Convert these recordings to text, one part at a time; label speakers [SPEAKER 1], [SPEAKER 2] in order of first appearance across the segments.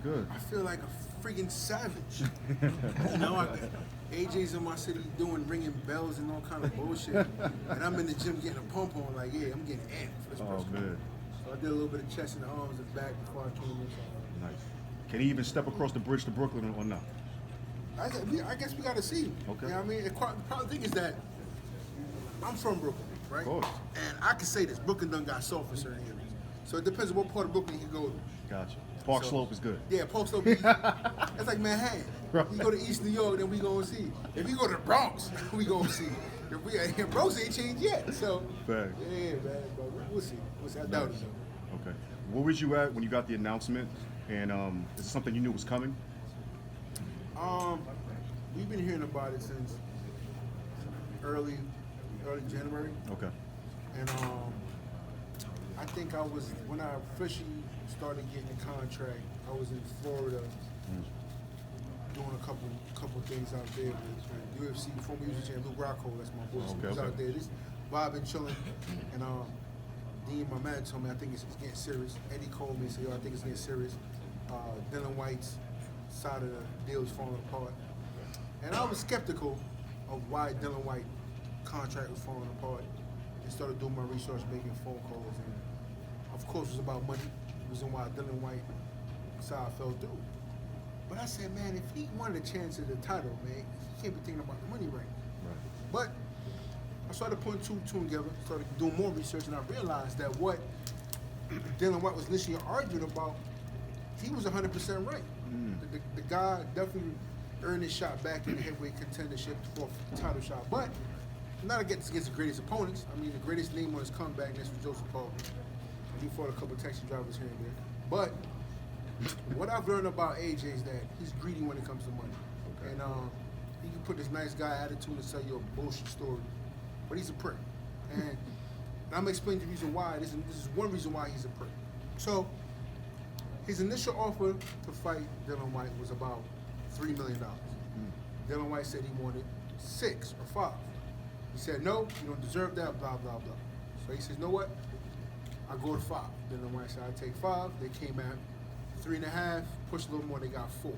[SPEAKER 1] Good.
[SPEAKER 2] I feel like a freaking savage. AJ's in my city ringing bells and all kind of bullshit, and I'm in the gym getting a pump on. Like, yeah, I'm getting amped for this person.
[SPEAKER 1] Man.
[SPEAKER 2] So I did a little bit of chest and arms and back before I came in.
[SPEAKER 1] Nice. Can he even step across the bridge to Brooklyn or not?
[SPEAKER 2] I guess we got to see.
[SPEAKER 1] Okay.
[SPEAKER 2] You know what I mean? The problem thing is that I'm from Brooklyn, right?
[SPEAKER 1] Of course.
[SPEAKER 2] And I can say this: Brooklyn done got soft in certain areas. So it depends on what part of Brooklyn you can go to.
[SPEAKER 1] Gotcha. Park Slope is good.
[SPEAKER 2] Yeah, Park Slope. That's like Manhattan.
[SPEAKER 1] Right.
[SPEAKER 2] You go to East New York, then we gonna see. If you go to the Bronx, we gonna see. If we Bronx ain't changed yet, so
[SPEAKER 1] Fact.
[SPEAKER 2] yeah, man. But we'll see. I doubt it though.
[SPEAKER 1] Okay. Where was you at when you got the announcement? And is it something you knew was coming?
[SPEAKER 2] We've been hearing about it since early January.
[SPEAKER 1] Okay.
[SPEAKER 2] And I think when I officially started getting the contract, I was in Florida doing a couple things out there with UFC, former UFC champ Luke Rocco, that's my boy.
[SPEAKER 1] Okay,
[SPEAKER 2] He was
[SPEAKER 1] okay.
[SPEAKER 2] out there, just vibing, chilling. And Dean, my manager, told me, I think it's getting serious. Eddie called me and said, yo, I think it's getting serious. Dylan White's side of the deal is falling apart. And I was skeptical of why Dylan White contract was falling apart, and started doing my research, making phone calls, and of course it was about money. The reason why Dylan White side fell through. But I said, man, if he wanted a chance at the title, man, he can't be thinking about the money right. But I started putting two together, started doing more research, and I realized that what Dylan White was initially arguing about, he was 100% right. The guy definitely earned his shot back in the heavyweight contendership for a title shot. But not against the greatest opponents. I mean, the greatest name on his comeback, and this was Joseph Paul. He fought a couple taxi drivers here and there. But what I've learned about AJ is that he's greedy when it comes to money. Okay. And he can put this nice guy attitude and sell you a bullshit story. But he's a prick. And I'm going to explain the reason why. This is one reason why he's a prick. So, his initial offer to fight Dylan White was about $3 million. Dylan White said he wanted 6 or 5. He said, no, you don't deserve that, blah, blah, blah. So he says, you know what? I'll go to 5. Dylan White said, I'll take 5. They came at 3.5, pushed a little more, they got 4.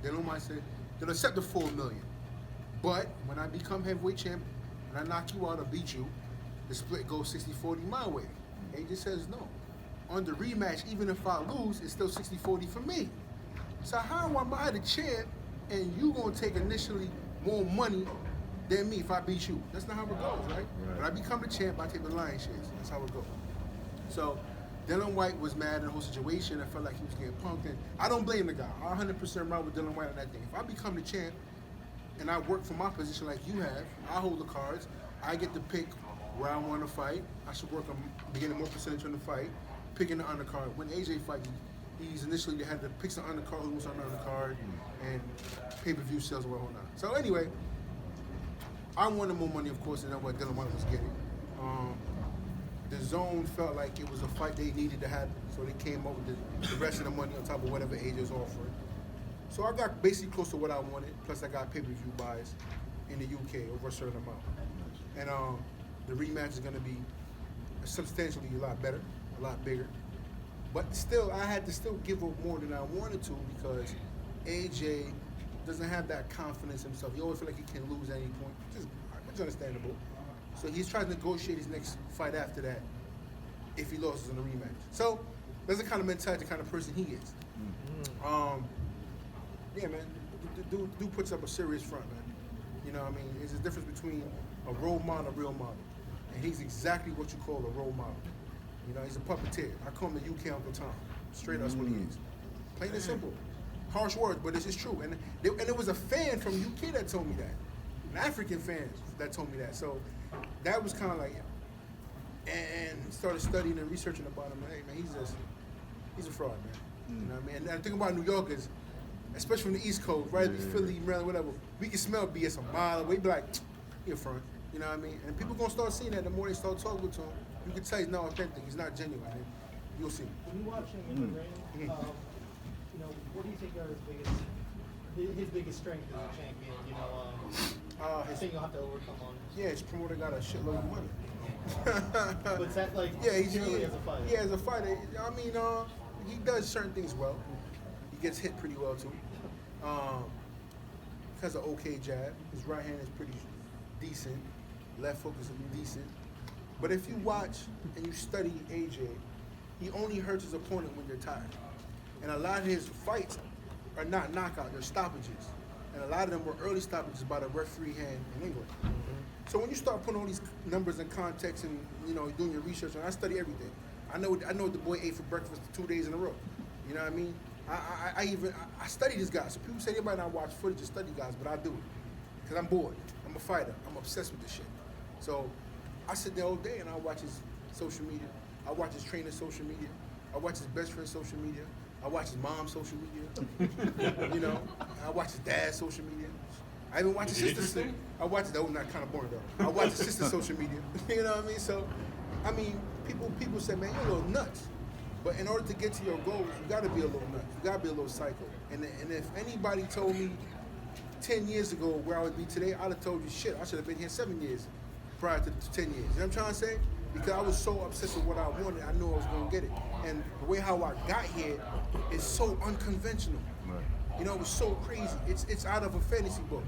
[SPEAKER 2] Dylan White said, they'll accept the $4 million. But when I become heavyweight champ, and I knock you out or beat you, the split goes 60-40 my way. AJ says no. On the rematch, even if I lose, it's still 60-40 for me. So how am I the champ and you gonna take initially more money than me if I beat you? That's not how it goes, right? When I become the champ, I take the lion's shares. That's how it goes. So Dylan White was mad in the whole situation. I felt like he was getting punked, and I don't blame the guy. I 100% right with Dylan White on that thing. If I become the champ and I work for my position like you have, I hold the cards, I get to pick where I want to fight. I should work on getting more percentage on the fight, picking the undercard. When AJ fight, he's initially had to pick some undercard, who was on the undercard, and pay-per-view sales and whatnot. So anyway, I wanted more money, of course, than what Dylan White was getting. The zone felt like it was a fight they needed to happen, so they came up with the rest of the money on top of whatever AJ was offering. So I got basically close to what I wanted, plus I got pay-per-view buys in the UK over a certain amount. And the rematch is going to be substantially a lot better, a lot bigger. But still, I had to still give up more than I wanted to because AJ doesn't have that confidence in himself. He always feel like he can lose at any point, which is understandable. So he's trying to negotiate his next fight after that if he loses in the rematch. So that's the kind of mentality, the kind of person he is. Yeah, man, dude puts up a serious front, man. You know what I mean? There's a difference between a role model and a real model. And he's exactly what you call a role model. You know, he's a puppeteer. I call him the UK Uncle Tom. Straight up, that's what he is. Plain and simple. Harsh words, but it's just true. And it was a fan from UK that told me that. An African fan that told me that. So that was kind of like, and started studying and researching about him. Hey, man, he's a fraud, man. You know what I mean? And the thing about New Yorkers, especially from the East Coast, right? Philly, Maryland, whatever, we can smell BS a mile away. We be like, you're a front. You know what I mean? And people gonna start seeing that the more they start talking to him. You can tell he's not authentic. He's not genuine. And you'll see.
[SPEAKER 3] When you watch him in the ring, you know, what do you think are his biggest strength as a champion? You know, his thing you'll have to overcome on.
[SPEAKER 2] Yeah, his promoter got a shitload of money.
[SPEAKER 3] But is that like
[SPEAKER 2] yeah, he's
[SPEAKER 3] purely as a fighter?
[SPEAKER 2] Yeah, as a fighter. I mean, he does certain things well. He gets hit pretty well too. Has an okay jab. His right hand is pretty decent. Left hook is decent. But if you watch and you study AJ, he only hurts his opponent when you're tired. And a lot of his fights are not knockouts, they're stoppages. And a lot of them were early stoppages by the referee hand in England. So when you start putting all these numbers in context and doing your research, and I study everything. I know what the boy ate for breakfast 2 days in a row. You know what I mean? I study this guy. So people say they might not watch footage and study guys, but I do it. Because I'm bored. I'm a fighter. I'm obsessed with this shit. So I sit there all day and I watch his social media. I watch his trainer's social media. I watch his best friend's social media. I watch his mom's social media. I watch his dad's social media. I even watch his sister's. I watch that was not kind of boring though. I watch his sister's social media. You know what I mean? So, I mean, people say, man, you're a little nuts. But in order to get to your goals, you got to be a little nuts. You got to be a little psycho. And if anybody told me 10 years ago where I would be today, I'd have told you, shit, I should have been here 7 years prior to 10 years. You know what I'm trying to say? Because I was so obsessed with what I wanted, I knew I was going to get it. And the way how I got here is so unconventional. Right. It was so crazy. It's out of a fantasy book.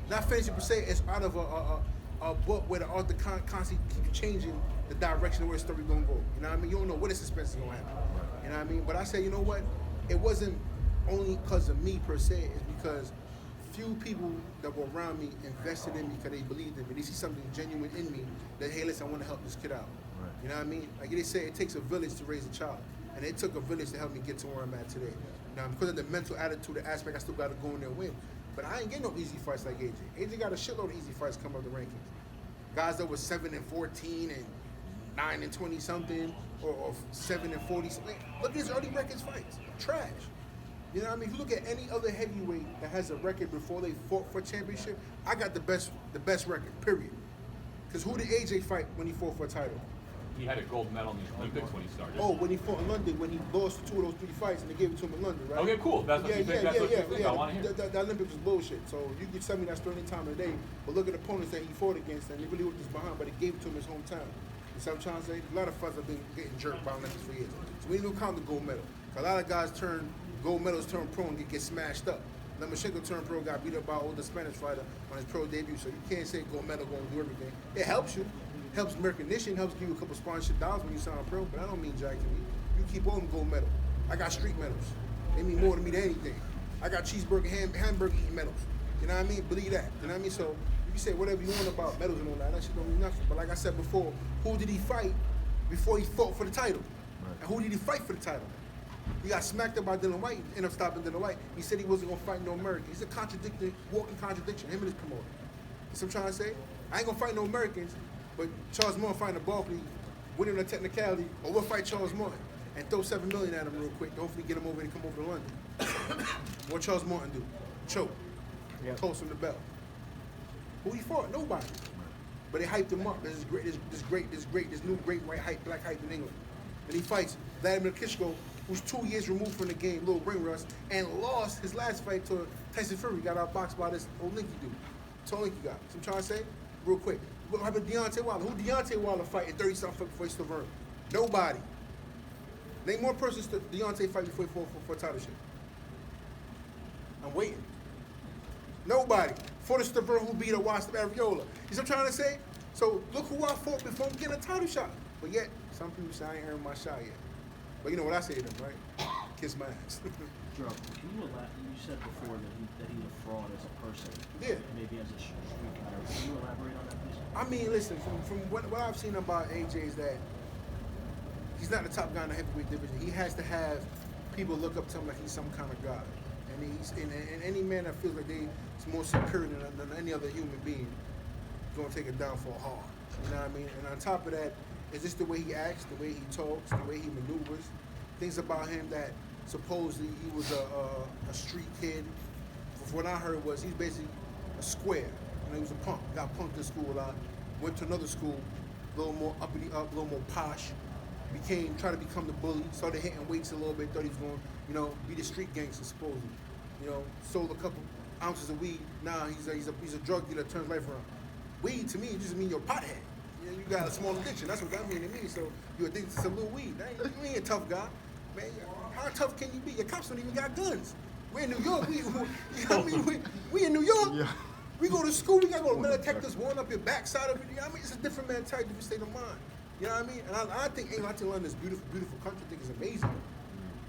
[SPEAKER 2] Not fantasy per se, it's out of a book where the author constantly keeps changing the direction of where the story going to go. You know what I mean? You don't know what the suspense is going to happen. Right. You know what I mean? But I say, you know what? It wasn't only because of me per se, it's because few people that were around me invested in me because they believed in me. They see something genuine in me that, hey, listen, I want to help this kid out. Right. You know what I mean? Like they say, it takes a village to raise a child. And it took a village to help me get to where I'm at today. Now, because of the mental attitude, the aspect, I still got to go in there and win. But I ain't getting no easy fights like AJ. AJ got a shitload of easy fights come up the rankings. Guys that were 7-14 and 9-20 something, or 7-40 something. Look at his early records fights. Trash. You know what I mean? If you look at any other heavyweight that has a record before they fought for a championship, I got the best record, period. Because who did AJ fight when he fought for a title?
[SPEAKER 4] He had a gold medal in the Olympics when he started.
[SPEAKER 2] Oh, when he fought in London, when he lost 2 of those 3 fights and they gave it to him in London, right?
[SPEAKER 4] Okay, cool. That's what you think. That's what you think. I want to hear.
[SPEAKER 2] The Olympics was bullshit. So you can tell me that's the only time of the day, but look at the opponents that he fought against and they really were just behind, but they gave it to him in his hometown. You see what I'm trying to say? A lot of fights have been getting jerked by Olympics for years. So we don't count the gold medal. A lot of guys gold medals turn pro and get smashed up. Lomachenko turned pro, got beat up by an older Spanish fighter on his pro debut. So you can't say gold medal going to do everything. It helps you. Helps recognition, helps give you a couple sponsorship dollars when you sign pro, but I don't mean jack to me. You keep all them gold medals. I got street medals. They mean more to me than anything. I got cheeseburger, hamburger eating medals. You know what I mean? Believe that. You know what I mean? So you can say whatever you want about medals and all that. That shit don't mean nothing. But like I said before, who did he fight before he fought for the title? Right. And who did he fight for the title? He got smacked up by Dylan White, ended up stopping Dylan White. He said he wasn't going to fight no American. He's a walking contradiction, him and his promoter. You see what I'm trying to say? I ain't going to fight no Americans, but Charles Martin fighting a Barkley, winning a technicality, or we'll fight Charles Martin and throw $7 million at him real quick to hopefully get him over and come over to London. What Charles Martin do? Choke. Yeah. Toss him the belt. Who he fought? Nobody. But they hyped him up. This new great white hype, black hype in England. And he fights Vladimir Klitschko, who's 2 years removed from the game, little ring rust, and lost his last fight to Tyson Fury. Got outboxed by this old Linky dude. That's all Linky got. So I'm trying to say, real quick. What happened to Deontay Wilder? Who Deontay Wilder fight in 30-something before he still earned? Nobody. Name one person Deontay fight before he fought for a title shot. I'm waiting. Nobody. For the Stavern who beat a Wasp Ariola. You see what I'm trying to say? So look who I fought before I'm getting a title shot. But yet, some people say I ain't earned my shot yet. But you know what I say to them, right? Kiss my ass.
[SPEAKER 5] Jarrell, can you said before that he's a fraud as a person.
[SPEAKER 2] Yeah.
[SPEAKER 5] Maybe as a street guy. Can you elaborate on that, please?
[SPEAKER 2] I mean, listen, from what I've seen about AJ is that he's not the top guy in the heavyweight division. He has to have people look up to him like he's some kind of god. And any man that feels like they're more superior than any other human being is going to take it down for a hard. You know what I mean? And on top of that, it's just the way he acts, the way he talks, the way he maneuvers. Things about him that supposedly he was a street kid. From what I heard was he's basically a square. You know, he was a punk. Got punked in school a lot. Went to another school, a little more uppity up, a little more posh. Tried to become the bully. Started hitting weights a little bit. Thought he was going, be the street gangster supposedly. Sold a couple ounces of weed. Now he's a drug dealer. Turns life around. Weed to me just mean you're a pothead. You got a small addiction. That's what that mean to me. So you're addicted to some little weed. You ain't a tough guy. man, how tough can you be? Your cops don't even got guns. We're in New York. You know what I mean? We in New York.
[SPEAKER 1] Yeah.
[SPEAKER 2] We go to school. We got to go to metal detectors, one up your backside of it. You know what I mean? It's a different mentality, different state of mind. You know what I mean? And I think England, I think London is beautiful, beautiful country. I think it's amazing.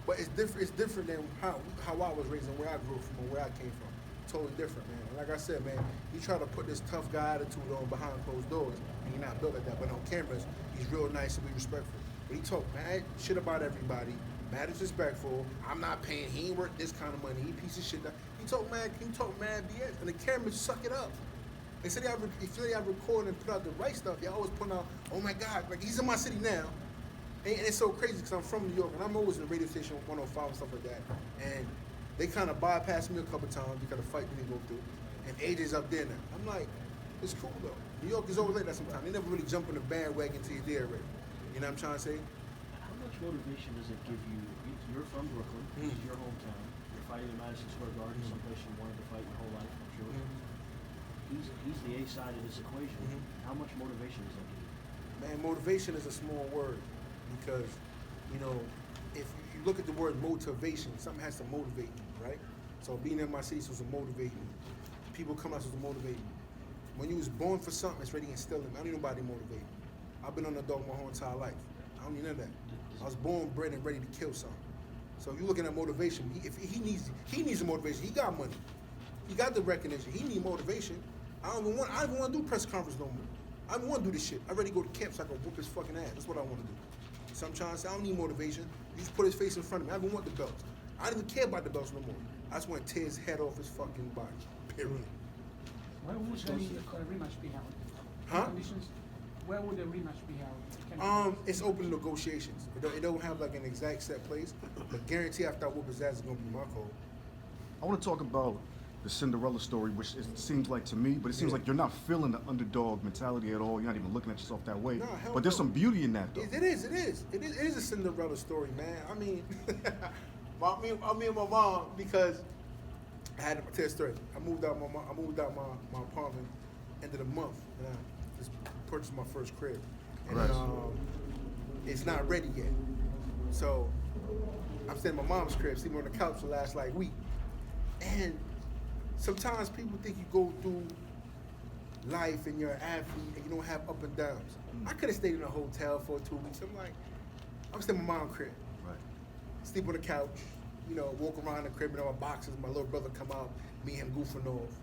[SPEAKER 2] But it's different. It's different than how I was raised and where I grew up from and where I came from. Totally different, man. And like I said, man, you try to put this tough guy attitude on behind closed doors, and you're not built like that. But on cameras, he's real nice and be respectful. But he talk mad shit about everybody, mad disrespectful. I'm not paying. He ain't worth this kind of money. He piece of shit. He talk mad BS, and the cameras suck it up. They say they have record and put out the right stuff. They always point out, oh my God, like he's in my city now. And it's so crazy because I'm from New York and I'm always in the radio station 105 and stuff like that. And they kind of bypassed me a couple times because of the fight we didn't go through. And AJ's up there now. I'm like, it's cool though. New York is always like that sometimes. They never really jump in the bandwagon until you're there already. You know what I'm trying to say?
[SPEAKER 5] How much motivation does it give you? You're from Brooklyn. This is your hometown. You're fighting in Madison Square Garden, someplace you wanted to fight your whole life, I'm sure. He's the A side of this equation. How much motivation does that give you?
[SPEAKER 2] Man, motivation is a small word because, you know, if you look at the word motivation, something has to motivate you, right? So being in my city was to motivate me. People come out to motivate me. When you was born for something, it's already instilled in me. I don't need nobody to motivate me. I've been on the dog my whole entire life. I don't need none of that. I was born, bred, and ready to kill something. So if you're looking at motivation, if he needs a motivation. He got money. He got the recognition. He need motivation. I don't even want to do press conference no more. I don't want to do this shit. I ready to go to camp so I can whoop his fucking ass. That's what I want to do. So I'm trying to say I don't need motivation. You just put his face in front of me. I don't even want the belts. I don't even care about the belts no more. I just want to tear his head off his fucking body. Period.
[SPEAKER 6] Where would the rematch be held?
[SPEAKER 2] Huh?
[SPEAKER 6] Conditions? Where would the rematch be held?
[SPEAKER 2] It's open negotiations. It don't have like an exact set place, but guarantee after I whoop his ass, it's gonna be my call.
[SPEAKER 1] I want to talk about the Cinderella story, which it seems like to me, but it seems like you're not feeling the underdog mentality at all. You're not even looking at yourself that way.
[SPEAKER 2] No, hell
[SPEAKER 1] but there's
[SPEAKER 2] no.
[SPEAKER 1] some beauty in that, though.
[SPEAKER 2] It is a Cinderella story, man. I mean, me and my mom, because I had to tell a story. I moved out my apartment end of the month, and I just purchased my first crib, and
[SPEAKER 1] Right.
[SPEAKER 2] It's not ready yet. So I'm staying in my mom's crib, sleeping on the couch for the last like week, and sometimes people think you go through life and you're an athlete and you don't have up and downs. I could have stayed in a hotel for 2 weeks. I'm staying in my mom's crib.
[SPEAKER 1] Right.
[SPEAKER 2] Sleep on the couch, you know, walk around the crib in our boxes. My little brother come out, me and him goofing off.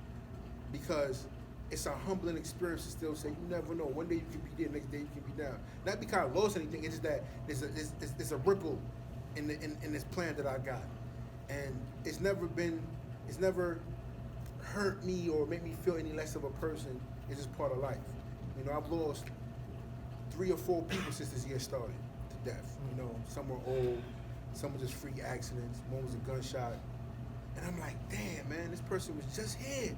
[SPEAKER 2] Because it's a humbling experience to still say, you never know. One day you can be there, next day you can be down. Not because I lost anything, it's just that there's a ripple in this plan that I got. And it's never hurt me or make me feel any less of a person. It's just part of life. You know, I've lost 3 or 4 people since this year started to death. You know, some were old, some were just freak accidents, one was a gunshot. And I'm like, damn, man, this person was just here.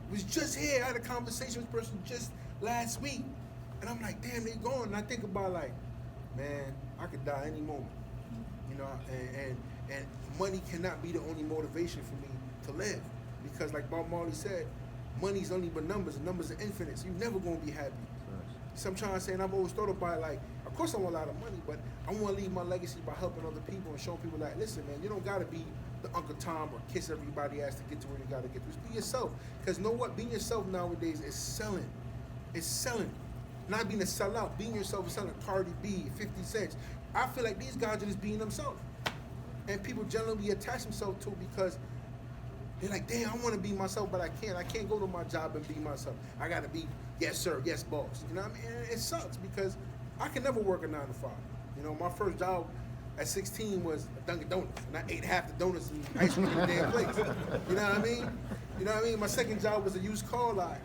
[SPEAKER 2] I had a conversation with this person just last week. And I'm like, damn, they gone. And I think about like, man, I could die any moment. You know, and money cannot be the only motivation for me to live. Because like Bob Marley said, money's only but numbers, and numbers are infinite, so you're never gonna be happy. So I'm trying to say, and I've always thought about it, like, of course I want a lot of money, but I want to leave my legacy by helping other people and showing people like, listen, man, you don't gotta be the Uncle Tom or kiss everybody ass to get to where you gotta get to. Just be yourself. Because you know what? Being yourself nowadays is selling. It's selling. Not being a sellout. Being yourself is selling. Cardi B, 50 Cent. I feel like these guys are just being themselves. And people generally attach themselves to it because they're like, damn, I want to be myself, but I can't. I can't go to my job and be myself. I got to be, yes, sir, yes, boss. You know what I mean? And it sucks because I can never work a 9 to 5. You know, my first job at 16 was a Dunkin' Donuts, and I ate half the donuts and ice cream in the damn place. You know what I mean? You know what I mean? My second job was a used car lot.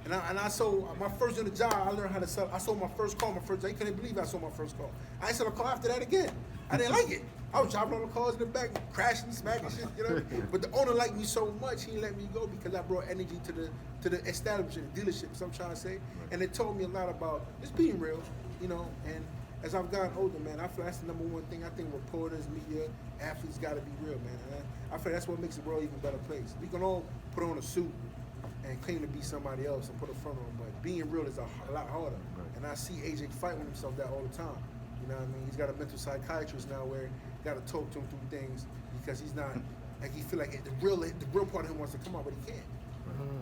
[SPEAKER 2] And I sold, my first in the job, I learned how to sell. I sold my first car, I couldn't believe I sold my first car. I sold a car after that again. I didn't like it. I was driving all the cars in the back, crashing, smacking shit, you know? But the owner liked me so much, he let me go because I brought energy to the establishment, the dealership, so I'm trying to say. And it told me a lot about just being real, you know, and as I've gotten older, man, I feel that's the number one thing. I think reporters, media, athletes gotta be real, man. And I feel that's what makes the world even a better place. We can all put on a suit and claim to be somebody else and put a front on, but being real is a lot harder. Right. And I see AJ fight with himself that all the time. You know what I mean? He's got a mental psychiatrist now where you got to talk to him through things because he's not, like he feel like the real part of him wants to come out, but he can't.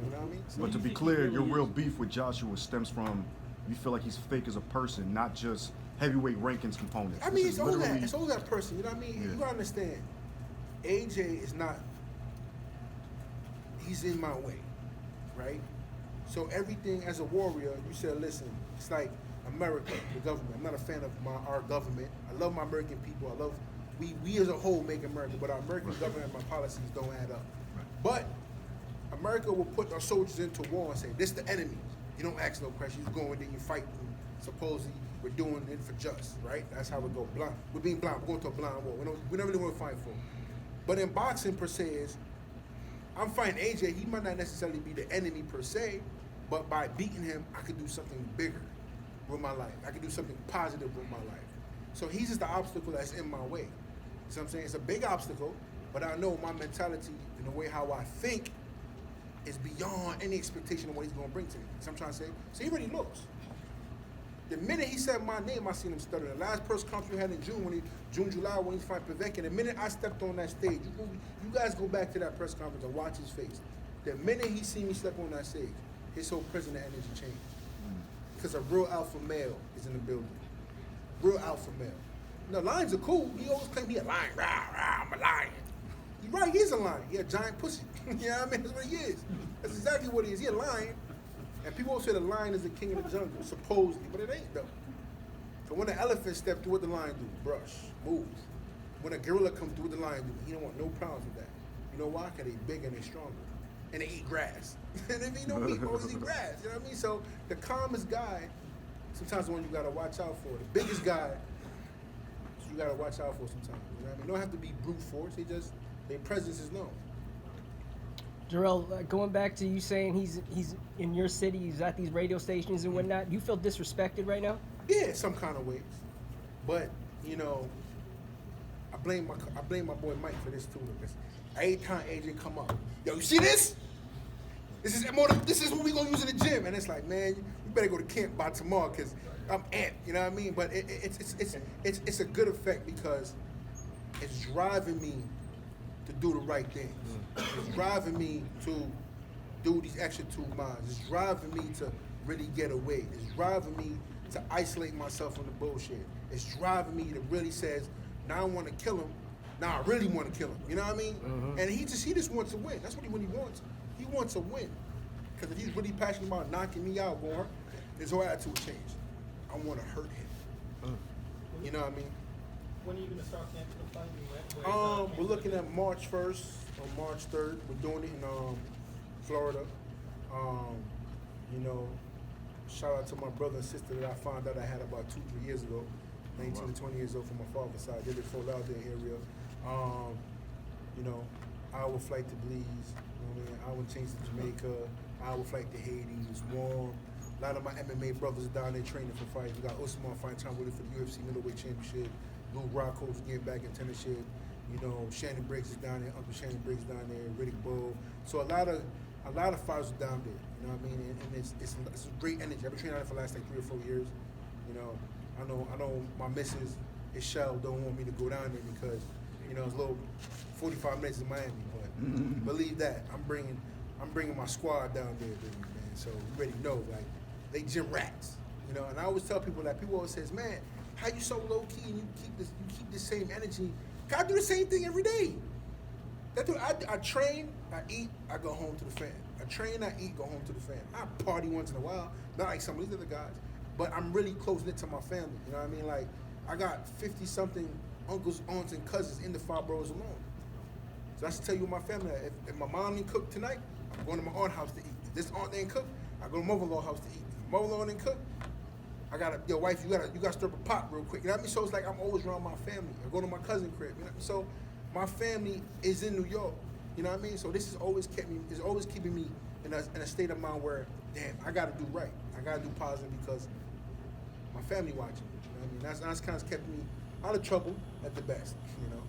[SPEAKER 2] You know what I mean? So
[SPEAKER 1] But to be clear, your real beef with Joshua stems from you feel like he's fake as a person, not just heavyweight rankings components.
[SPEAKER 2] I mean,
[SPEAKER 1] This
[SPEAKER 2] it's
[SPEAKER 1] is
[SPEAKER 2] all that.
[SPEAKER 1] literally-
[SPEAKER 2] It's all that person. You know what I mean?
[SPEAKER 1] Yeah.
[SPEAKER 2] You gotta understand. AJ is not. He's in my way, right? So everything as a warrior, you said, listen. It's like America, the government. I'm not a fan of our government. I love my American people. I love we as a whole make America, but our American government and my policies don't add up. But America will put our soldiers into war and say, this is the enemy. You don't ask no questions. You go in there, you fight, and supposedly we're doing it for just, right? That's how we go blind. We're being blind. We're going to a blind war. We don't really want to fight for. But in boxing, per se, is I'm fighting AJ. He might not necessarily be the enemy, per se, but by beating him, I could do something bigger with my life. I could do something positive with my life. So he's just the obstacle that's in my way. You know what I'm saying? It's a big obstacle, but I know my mentality and the way how I think is beyond any expectation of what he's going to bring to me. So I'm trying to say, so he already looks. The minute he said my name, I seen him stutter. The last press conference we had in June, July, when he fought Povetkin, the minute I stepped on that stage, you guys go back to that press conference and watch his face. The minute he seen me step on that stage, his whole presence and energy changed. Because a real alpha male is in the building. Real alpha male. The lions are cool. He always claimed he a lion. Rah, rah, I'm a lion. He's right, he is a lion. He a giant pussy. You know what I mean? That's what he is. That's exactly what he is. He a lion. And people always say the lion is the king of the jungle, supposedly, but it ain't though. So when the elephant step through, what the lion do? Brush, move. When a gorilla come through, what the lion do? He don't want no problems with that. You know why? Because they bigger and they stronger. And they eat grass. And if you know meat, always eat grass. You know what I mean? So the calmest guy, sometimes the one you gotta watch out for. The biggest guy, you gotta watch out for sometimes. You know what I mean? Don't have to be brute force. Their presence is known.
[SPEAKER 7] Jarrell, going back to you saying he's in your city, he's at these radio stations and whatnot. Do you feel disrespected right now?
[SPEAKER 2] Yeah, some kind of ways. But you know, I blame my boy Mike for this too. Because every time AJ come up, yo, you see this? This is what we gonna use in the gym, and it's like, man, you better go to camp by tomorrow because I'm amped. You know what I mean? But it's a good effect because it's driving me to do the right things. It's driving me to do these extra 2 miles. It's driving me to really get away. It's driving me to isolate myself from the bullshit. It's driving me to really says, now I want to kill him. Now I really want to kill him. You know what I mean? Mm-hmm. And he just wants to win. That's what he wants. He wants to win. Because if he's really passionate about knocking me out, more, his whole attitude changed. I want to hurt him. You know what I mean?
[SPEAKER 3] When are you going to start camping the fight?
[SPEAKER 2] We're looking at March 1st or March 3rd. We're doing it in Florida. You know, shout out to my brother and sister that I found out I had about 2-3 years ago, 19 to 20 years old from my father's side. They live in Fort Lauderdale area. You know, hour flight to Belize. You know what I mean? Hour change to Jamaica. Hour flight to Haiti. It's warm. A lot of my MMA brothers are down there training for fights. We got Usman fighting time with it for the UFC middleweight championship. Lou Rocco's getting back in tennis shit. You know, Shannon Briggs is down there. Uncle Shannon Briggs down there. Riddick Bowe. So a lot of fighters are down there. You know what I mean? And it's a great energy. I've been training out there for the last like 3 or 4 years. You know, I know my missus, Michelle, don't want me to go down there because, you know, it's a little 45 minutes in Miami. But believe that, I'm bringing my squad down there, baby, man. So you already know, like, they gym rats. You know, and I always tell people that. People always says, man, how you so low key and you keep the same energy? I do the same thing every day. I train, I eat, I go home to the fam. I train, I eat, go home to the fam. I party once in a while, not like some of these other guys, but I'm really close knit to my family. You know what I mean? Like, I got 50-something uncles, aunts, and cousins in the 5 boroughs alone. So I should tell you my family that if my mom didn't cook tonight, I'm going to my aunt house to eat. If this aunt didn't cook, I go to mother-in-law house to eat. If mother-in-law didn't cook, your wife, you gotta stir up a pot real quick. You know what I mean? So it's like I'm always around my family. I go to my cousin crib. You know? So my family is in New York. You know what I mean? So this has always keeping me in a state of mind where, damn, I gotta do right. I gotta do positive because my family watching. You know what I mean? That's kind of kept me out of trouble at the best. You know.